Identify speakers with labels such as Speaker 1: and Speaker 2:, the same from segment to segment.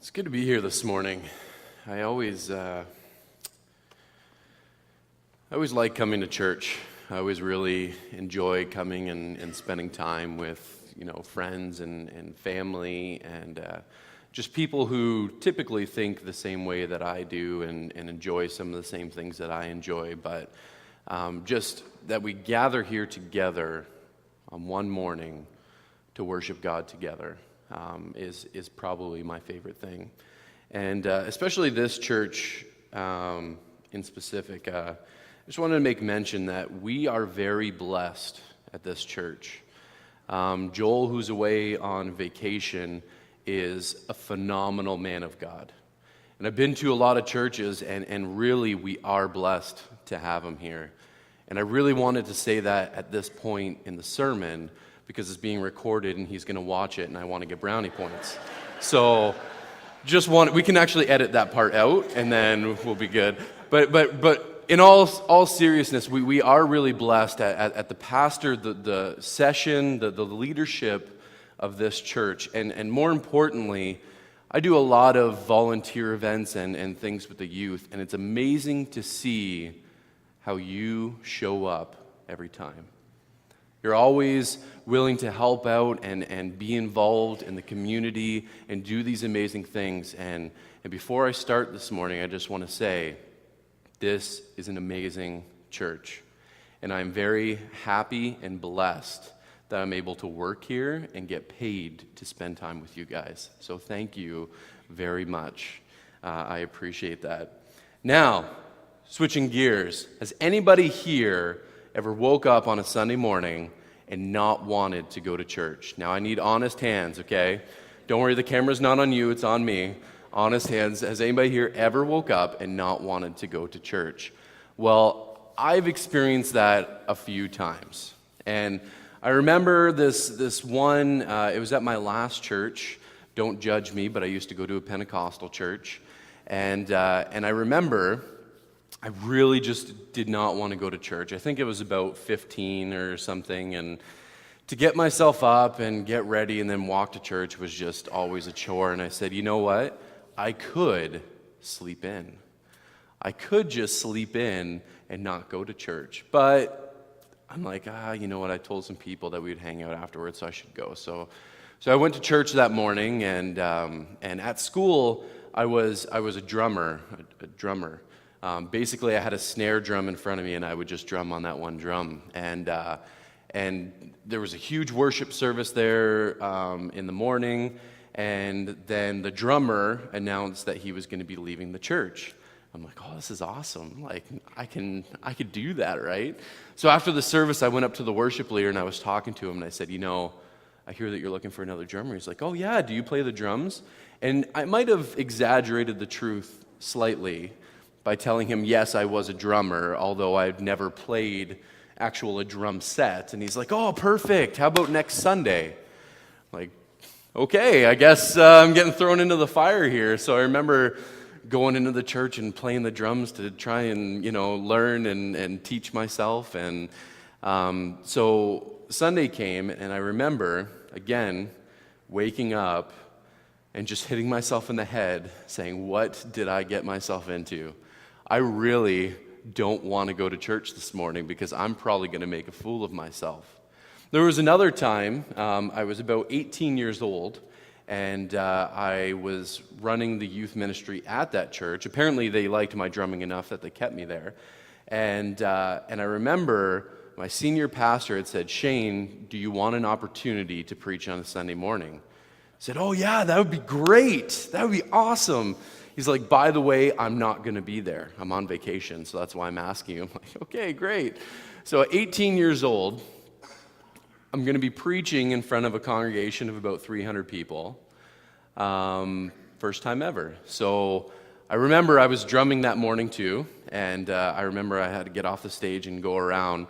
Speaker 1: It's good to be here this morning. I always like coming to church. I always really enjoy coming and spending time with, friends and family and just people who typically think the same way that I do and enjoy some of the same things that I enjoy. But just that we gather here together on one morning to worship God together is probably my favorite thing. And especially this church in specific, I just wanted to make mention that we are very blessed at this church. Joel, who's away on vacation, is a phenomenal man of God. And I've been to a lot of churches, and really we are blessed to have him here. And I really wanted to say that at this point in the sermon, because it's being recorded and he's going to watch it and I want to get brownie points. So we can actually edit that part out and then we'll be good. But in all seriousness, we are really blessed at the pastor, the session, the leadership of this church. And more importantly, I do a lot of volunteer events and things with the youth, and it's amazing to see how you show up every time. You're always willing to help out and be involved in the community and do these amazing things. And before I start this morning, I just want to say, this is an amazing church. And I'm very happy and blessed that I'm able to work here and get paid to spend time with you guys. So thank you very much. I appreciate that. Now, switching gears, has anybody here ever woke up on a Sunday morning and not wanted to go to church? Now, I need honest hands, okay? Don't worry, the camera's not on you, it's on me. Honest hands. Has anybody here ever woke up and not wanted to go to church? Well, I've experienced that a few times. And I remember this one, it was at my last church. Don't judge me, but I used to go to a Pentecostal church. And I remember I really just did not want to go to church. I think it was about 15 or something, and to get myself up and get ready and then walk to church was just always a chore. And I said, you know what? I could sleep in. I could just sleep in and not go to church. But I'm like, you know what? I told some people that we'd hang out afterwards, so I should go. So I went to church that morning, and at school I was a drummer. Basically, I had a snare drum in front of me, and I would just drum on that one drum. And there was a huge worship service there in the morning, and then the drummer announced that he was going to be leaving the church. I'm like, oh, this is awesome. Like, I could do that, right? So after the service, I went up to the worship leader, and I was talking to him, and I said, I hear that you're looking for another drummer. He's like, oh, yeah, do you play the drums? And I might have exaggerated the truth slightly by telling him, yes, I was a drummer, although I've never played a drum set. And he's like, oh, perfect. How about next Sunday? Like, okay, I guess I'm getting thrown into the fire here. So I remember going into the church and playing the drums to try and, learn and teach myself. And so Sunday came, and I remember, again, waking up and just hitting myself in the head, saying, what did I get myself into? I really don't want to go to church this morning because I'm probably going to make a fool of myself. There was another time, I was about 18 years old, and I was running the youth ministry at that church. Apparently they liked my drumming enough that they kept me there. And I remember my senior pastor had said, Shane, do you want an opportunity to preach on a Sunday morning? I said, oh yeah, that would be great. That would be awesome. He's like, by the way, I'm not going to be there. I'm on vacation, so that's why I'm asking you. I'm like, okay, great. So at 18 years old, I'm going to be preaching in front of a congregation of about 300 people. First time ever. So I remember I was drumming that morning too, and I remember I had to get off the stage and go around.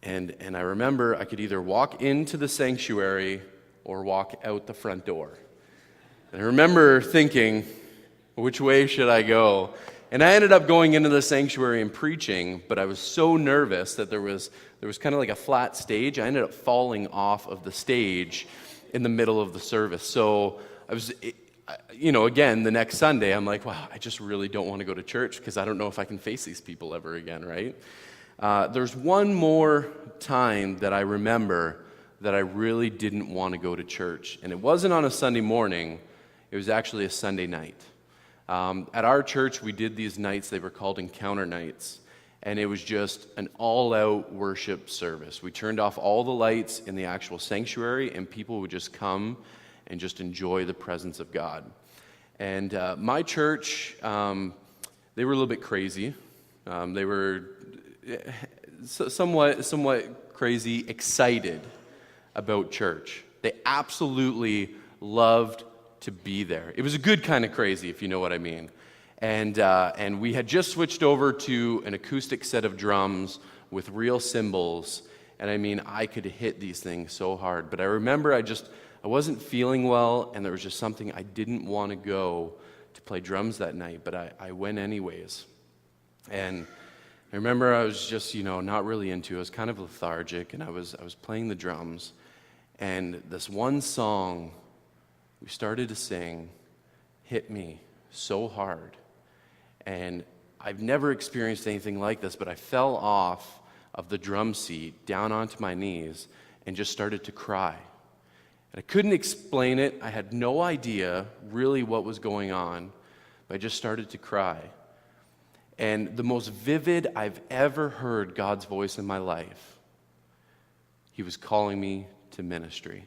Speaker 1: And I remember I could either walk into the sanctuary or walk out the front door. And I remember thinking, which way should I go? And I ended up going into the sanctuary and preaching, but I was so nervous that there was kind of like a flat stage. I ended up falling off of the stage in the middle of the service. So again, the next Sunday, I'm like, wow, I just really don't want to go to church because I don't know if I can face these people ever again, right? There's one more time that I remember that I really didn't want to go to church. And it wasn't on a Sunday morning. It was actually a Sunday night. At our church, we did these nights. They were called encounter nights. And it was just an all-out worship service. We turned off all the lights in the actual sanctuary, and people would just come and just enjoy the presence of God. And my church, they were a little bit crazy. They were somewhat crazy, excited about church. They absolutely loved to be there. It was a good kind of crazy, if you know what I mean. And we had just switched over to an acoustic set of drums with real cymbals. And I mean, I could hit these things so hard. But I remember I wasn't feeling well, and there was just something I didn't want to go to play drums that night, but I went anyways. And I remember I was just, not really into it. I was kind of lethargic, and I was playing the drums. And this one song we started to sing hit me so hard. And I've never experienced anything like this, but I fell off of the drum seat down onto my knees and just started to cry. And I couldn't explain it. I had no idea really what was going on, but I just started to cry. And the most vivid I've ever heard God's voice in my life, He was calling me to ministry.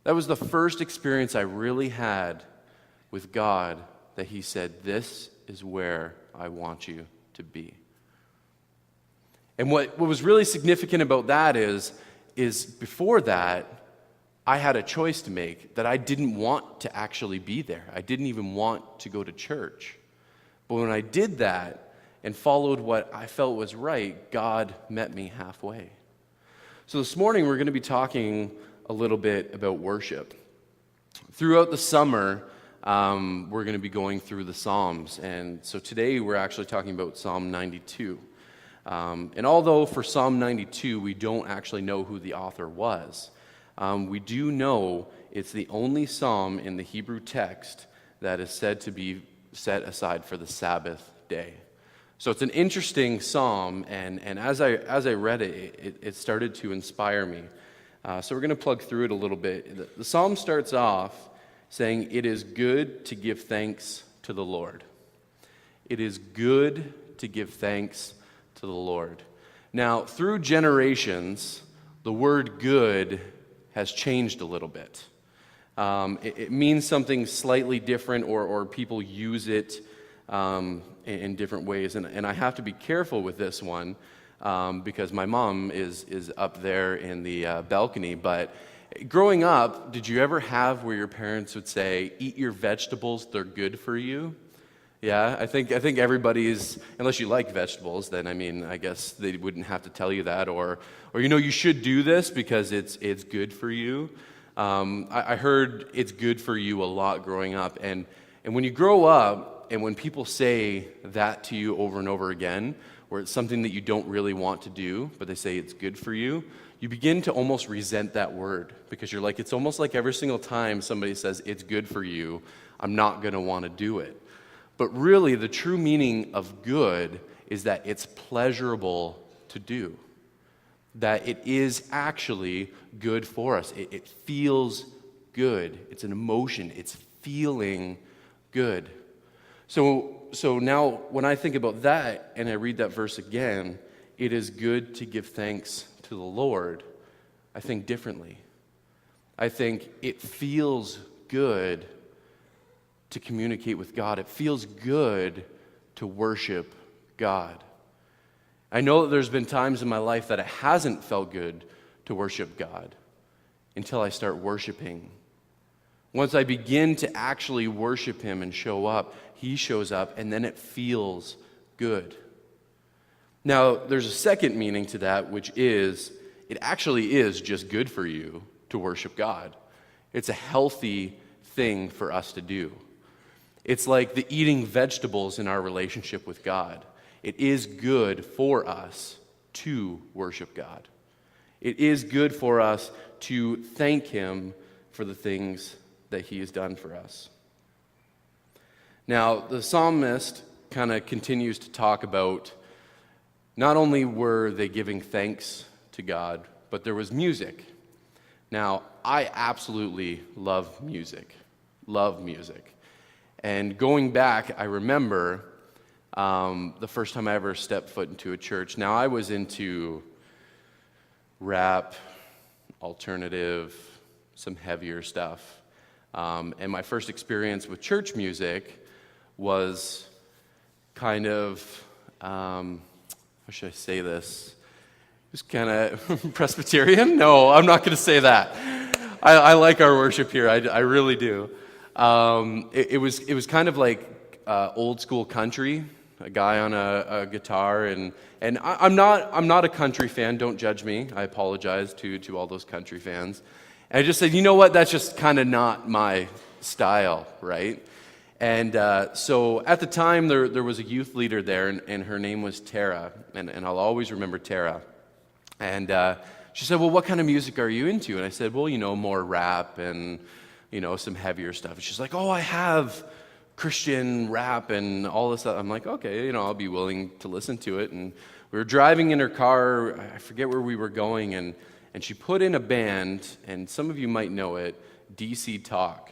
Speaker 1: That was the first experience I really had with God, that He said, "This is where I want you to be." And what was really significant about that is before that, I had a choice to make, that I didn't want to actually be there. I didn't even want to go to church. But when I did that and followed what I felt was right, God met me halfway. So this morning we're going to be talking a little bit about worship. Throughout the summer, we're going to be going through the Psalms. And so today we're actually talking about Psalm 92. And although for Psalm 92 we don't actually know who the author was, we do know it's the only psalm in the Hebrew text that is said to be set aside for the Sabbath day. So it's an interesting psalm, and as I read it, it started to inspire me. So we're going to plug through it a little bit. The psalm starts off saying, "It is good to give thanks to the Lord." It is good to give thanks to the Lord. Now, through generations, the word good has changed a little bit. It means something slightly different, or people use it in different ways. And I have to be careful with this one because my mom is up there in the balcony. But growing up, did you ever have where your parents would say, "Eat your vegetables, they're good for you"? Yeah, I think everybody's, unless you like vegetables, then I guess they wouldn't have to tell you that, or you should do this because it's good for you. I heard it's good for you a lot growing up, and when you grow up, and when people say that to you over and over again, where it's something that you don't really want to do, but they say it's good for you, you begin to almost resent that word, because you're like, it's almost like every single time somebody says it's good for you, I'm not going to want to do it. But really, the true meaning of good is that it's pleasurable to do, that it is actually good for us. It feels good. It's an emotion. It's feeling good. So now when I think about that and I read that verse again, "It is good to give thanks to the Lord," I think differently. I think it feels good to communicate with God. It feels good to worship God. I know that there's been times in my life that it hasn't felt good to worship God until I start worshiping. Once I begin to actually worship Him and show up, He shows up, and then it feels good. Now, there's a second meaning to that, which is it actually is just good for you to worship God. It's a healthy thing for us to do. It's like the eating vegetables in our relationship with God. It is good for us to worship God. It is good for us to thank Him for the things that He has done for us. Now, the psalmist kind of continues to talk about not only were they giving thanks to God, but there was music. Now, I absolutely love music. And going back, I remember the first time I ever stepped foot into a church. Now, I was into rap, alternative, some heavier stuff. And my first experience with church music was kind of, how should I say this? It was kind of Presbyterian? No, I'm not going to say that. I like our worship here. I really do. It was kind of like old school country, a guy on a guitar, and I'm not a country fan. Don't judge me. I apologize to all those country fans. And I just said, you know what? That's just kind of not my style, right? And so at the time, there was a youth leader there, and her name was Tara, and I'll always remember Tara. And she said, well, what kind of music are you into? And I said, well, more rap and, some heavier stuff. And she's like, oh, I have Christian rap and all this stuff. I'm like, okay, I'll be willing to listen to it. And we were driving in her car. I forget where we were going, and she put in a band, and some of you might know it, DC Talk.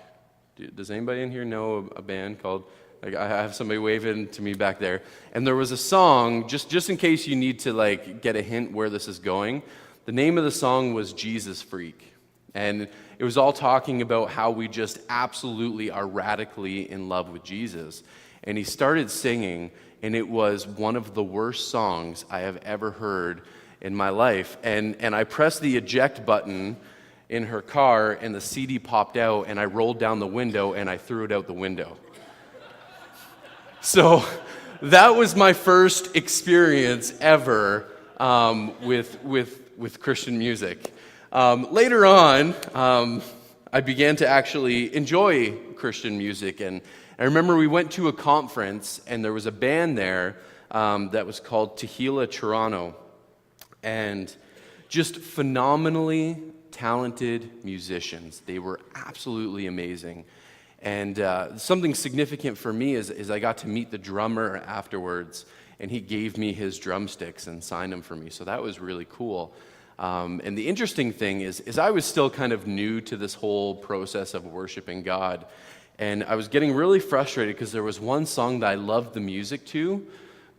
Speaker 1: Does anybody in here know a band called, I have somebody waving to me back there, and there was a song, just in case you need to get a hint where this is going, the name of the song was Jesus Freak, and it was all talking about how we just absolutely are radically in love with Jesus, and he started singing, and it was one of the worst songs I have ever heard in my life, and I pressed the eject button in her car, and the CD popped out, and I rolled down the window, and I threw it out the window. So that was my first experience ever with Christian music. Later on, I began to actually enjoy Christian music, and I remember we went to a conference, and there was a band there that was called Tehillah Toronto, and just phenomenally talented musicians. They were absolutely amazing. And something significant for me is I got to meet the drummer afterwards, and he gave me his drumsticks and signed them for me. So that was really cool. And the interesting thing is I was still kind of new to this whole process of worshiping God. And I was getting really frustrated because there was one song that I loved the music to,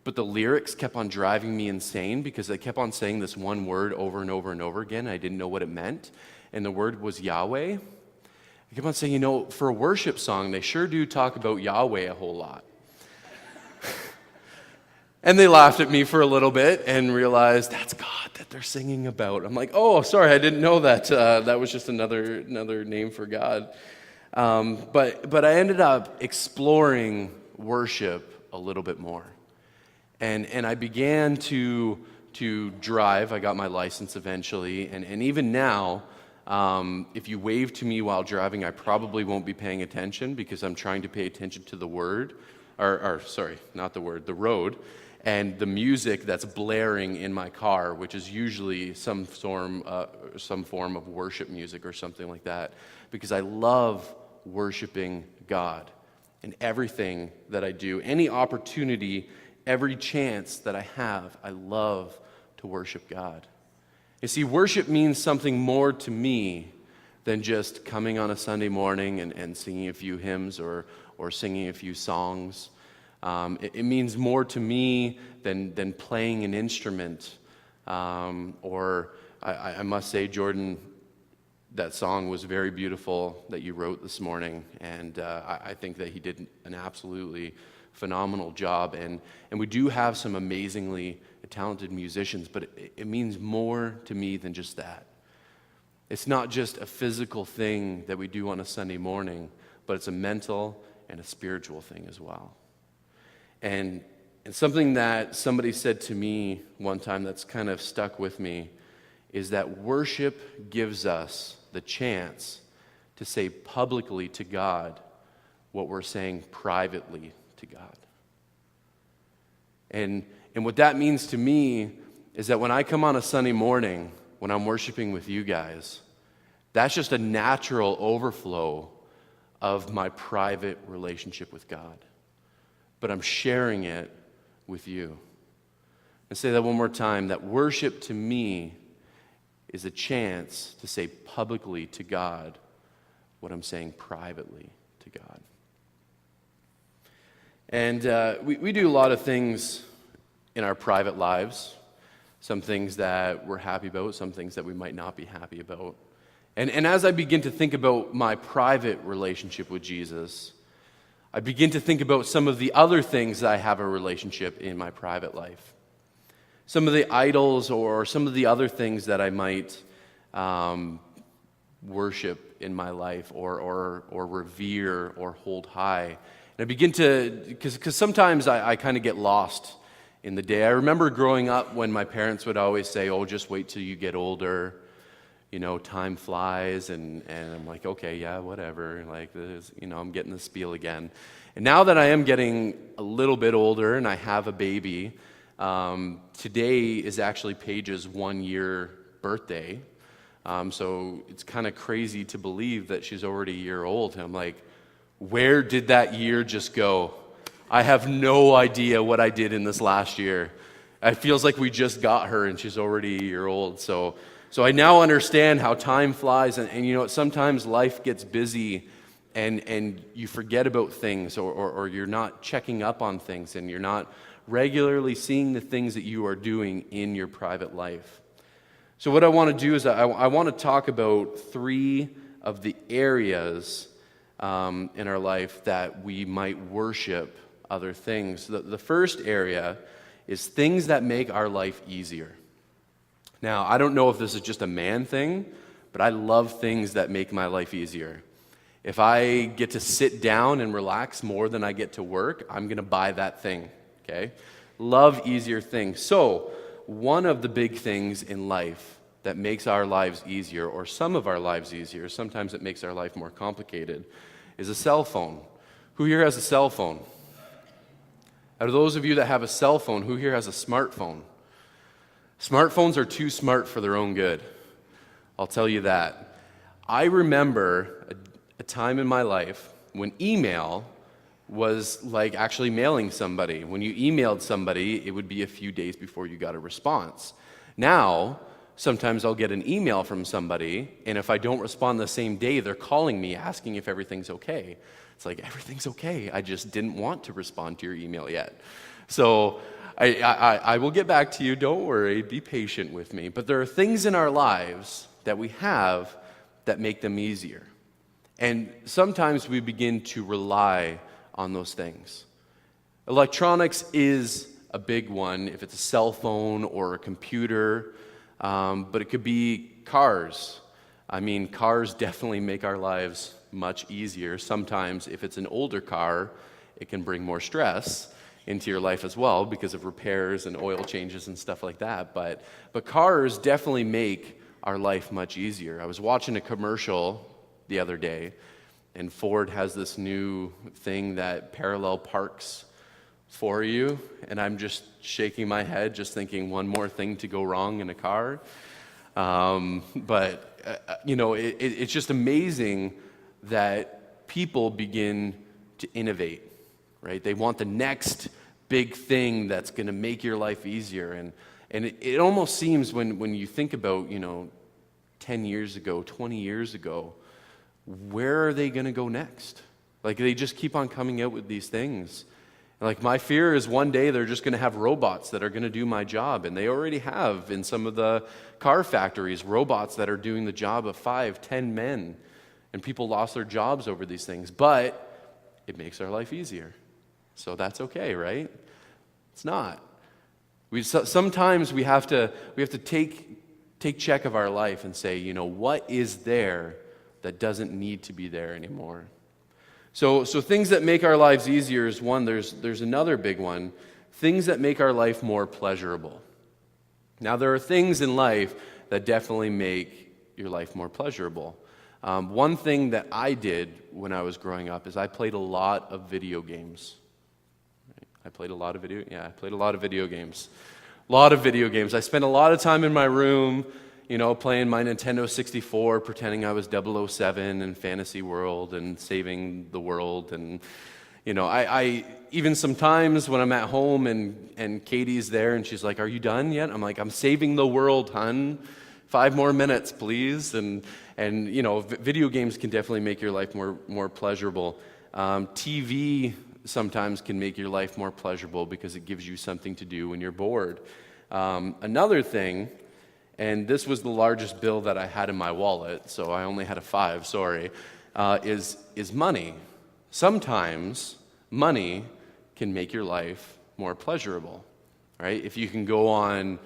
Speaker 1: but the lyrics kept on driving me insane because they kept on saying this one word over and over and over again. I didn't know what it meant. And the word was Yahweh. I kept on saying, for a worship song, they sure do talk about Yahweh a whole lot. And they laughed at me for a little bit and realized that's God that they're singing about. I'm like, oh, sorry, I didn't know that. That was just another name for God. But I ended up exploring worship a little bit more. And I began to drive. I got my license eventually. And even now, if you wave to me while driving, I probably won't be paying attention because I'm trying to pay attention to the word, the road, and the music that's blaring in my car, which is usually some form of worship music or something like that, because I love worshiping God in everything that I do. Any opportunity, every chance that I have, I love to worship God. You see, worship means something more to me than just coming on a Sunday morning and singing a few hymns or singing a few songs. It means more to me than playing an instrument. Or I must say, Jordan, that song was very beautiful that you wrote this morning, and I think that he did an absolutely phenomenal job. And we do have some amazingly talented musicians, but it means more to me than just that. It's not just a physical thing that we do on a Sunday morning, but it's a mental and a spiritual thing as well. And something that somebody said to me one time that's kind of stuck with me is that worship gives us the chance to say publicly to God what we're saying privately to God. And what that means to me is that when I come on a Sunday morning, when I'm worshiping with you guys, that's just a natural overflow of my private relationship with God. but I'm sharing it with you. And say that one more time, that worship to me is a chance to say publicly to God what I'm saying privately to God. And we do a lot of things in our private lives, some things that we're happy about, some things that we might not be happy about. And as I begin to think about my private relationship with Jesus, I begin to think about some of the other things that I have a relationship in my private life. Some of the idols or some of the other things that I might worship in my life or revere or hold high. And I begin to, because sometimes I kind of get lost in the day. I remember growing up when my parents would always say, oh, just wait till you get older. Time flies, and I'm like, okay, yeah, whatever. Like, this, I'm getting the spiel again. And now that I am getting a little bit older and I have a baby, today is actually Paige's 1-year birthday. So it's kind of crazy to believe that she's already a year old. And I'm like, where did that year just go? I have no idea what I did in this last year. It feels like we just got her and she's already a year old. So I now understand how time flies, and sometimes life gets busy and you forget about things or you're not checking up on things and you're not regularly seeing the things that you are doing in your private life. So what I want to do is I want to talk about 3 of the areas in our life that we might worship other things. The first area is things that make our life easier. Now, I don't know if this is just a man thing, but I love things that make my life easier. If I get to sit down and relax more than I get to work, I'm going to buy that thing, okay? Love easier things. So, one of the big things in life that makes our lives easier, or some of our lives easier, sometimes it makes our life more complicated, is a cell phone. Who here has a cell phone? Out of those of you that have a cell phone, who here has a smartphone? Smartphones are too smart for their own good. I'll tell you that. I remember a time in my life when email was like actually mailing somebody. When you emailed somebody, it would be a few days before you got a response. Now, sometimes I'll get an email from somebody, and if I don't respond the same day, they're calling me asking if everything's okay. It's like, everything's okay. I just didn't want to respond to your email yet. So I will get back to you. Don't worry. Be patient with me. But there are things in our lives that we have that make them easier. And sometimes we begin to rely on those things. Electronics is a big one, if it's a cell phone or a computer, but it could be cars. I mean, cars definitely make our lives much easier. Sometimes, if it's an older car, it can bring more stress into your life as well because of repairs and oil changes and stuff like that. But cars definitely make our life much easier. I was watching a commercial the other day, and Ford has this new thing that parallel parks for you, and I'm just shaking my head, just thinking one more thing to go wrong in a car. It's just amazing that people begin to innovate, right? They want the next big thing that's going to make your life easier. And it almost seems when you think about, 10 years ago, 20 years ago, where are they going to go next? Like, they just keep on coming out with these things. Like, my fear is one day they're just going to have robots that are going to do my job. And they already have in some of the car factories, robots that are doing the job of 5, 10 men. And people lost their jobs over these things. But it makes our life easier. So that's okay, right? It's not. Sometimes we have to take check of our life and say, what is there that doesn't need to be there anymore? So things that make our lives easier is one. There's another big one. Things that make our life more pleasurable. Now, there are things in life that definitely make your life more pleasurable. One thing that I did when I was growing up is I played a lot of video games. I played a lot of video games. A lot of video games. I spent a lot of time in my room, playing my Nintendo 64, pretending I was 007 in Fantasy World and saving the world. And, I even sometimes when I'm at home and Katie's there and she's like, "Are you done yet?" I'm like, "I'm saving the world, hun. 5 more minutes, please." And video games can definitely make your life more pleasurable. TV sometimes can make your life more pleasurable because it gives you something to do when you're bored. Another thing, and this was the largest bill that I had in my wallet, so I only had a 5, sorry, is money. Sometimes money can make your life more pleasurable, right? If you can go on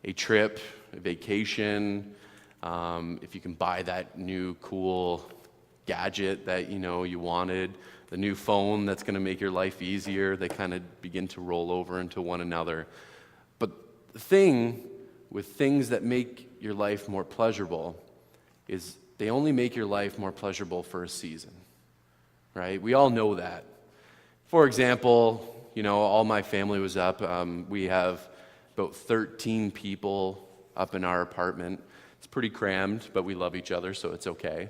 Speaker 1: a trip, a vacation, if you can buy that new cool gadget that you wanted, the new phone that's going to make your life easier, they kind of begin to roll over into one another. But the thing with things that make your life more pleasurable is they only make your life more pleasurable for a season, right? We all know that. For example, all my family was up. We have about 13 people up in our apartment. It's pretty crammed, but we love each other, so it's okay.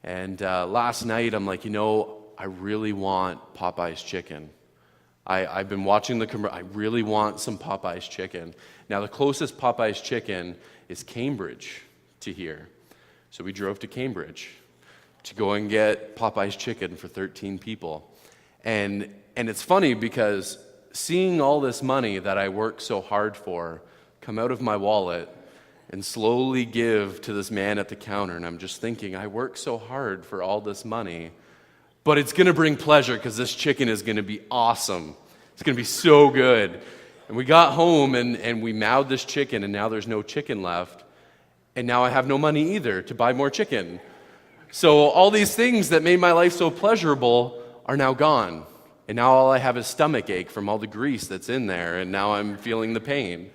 Speaker 1: And last night, I'm like, I really want Popeye's chicken. I've been watching the commercial. I really want some Popeye's chicken. Now, the closest Popeye's chicken is Cambridge to here. So we drove to Cambridge to go and get Popeye's chicken for 13 people. And it's funny because seeing all this money that I worked so hard for come out of my wallet and slowly give to this man at the counter, and I'm just thinking, I worked so hard for all this money, but it's going to bring pleasure because this chicken is going to be awesome. It's going to be so good. And we got home and we mowed this chicken, and now there's no chicken left. And now I have no money either to buy more chicken. So all these things that made my life so pleasurable are now gone. And now all I have is stomach ache from all the grease that's in there, and now I'm feeling the pain.